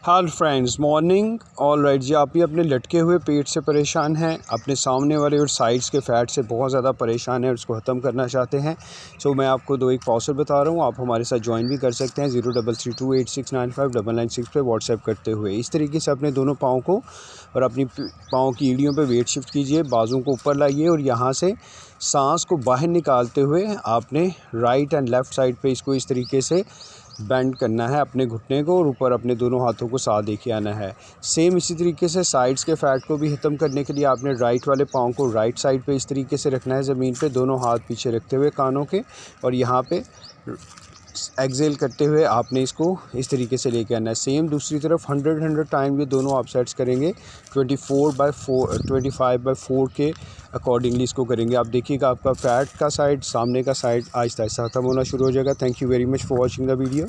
Hello friends, morning. All right जी, आप भी अपने लटके हुए पेट से परेशान हैं, अपने सामने वाले और साइड्स के फैट से बहुत ज़्यादा परेशान हैं और उसको ख़त्म करना चाहते हैं। सो मैं आपको एक पाउचर बता रहा हूँ, आप हमारे साथ ज्वाइन भी कर सकते हैं 0332869599 पे व्हाट्सएप करते हुए। इस तरीके से अपने दोनों पाँव को और अपनी पाँव की एड़ियों पे वेट शिफ्ट कीजिए, बाजुओं को ऊपर लाइए और यहाँ से सांस को बाहर निकालते हुए आपने राइट एंड लेफ़्ट साइड पे इसको इस तरीके से बेंड करना है अपने घुटने को और ऊपर अपने दोनों हाथों को साथ लेके आना है। सेम इसी तरीके से साइड्स के फैट को भी ख़त्म करने के लिए आपने राइट वाले पाँव को राइट साइड पे इस तरीके से रखना है ज़मीन पे, दोनों हाथ पीछे रखते हुए कानों के, और यहाँ पे एक्सेल करते हुए आपने इसको इस तरीके से लेके आना है। सेम दूसरी तरफ 100 टाइम ये दोनों आप सेट्स करेंगे 25/4 के अकॉर्डिंगली इसको करेंगे। आप देखिएगा आपका फैट का साइड, सामने का साइड आहिस्ता आहिस्ता ख़त्म होना शुरू हो जाएगा। Thank you very much for watching the video.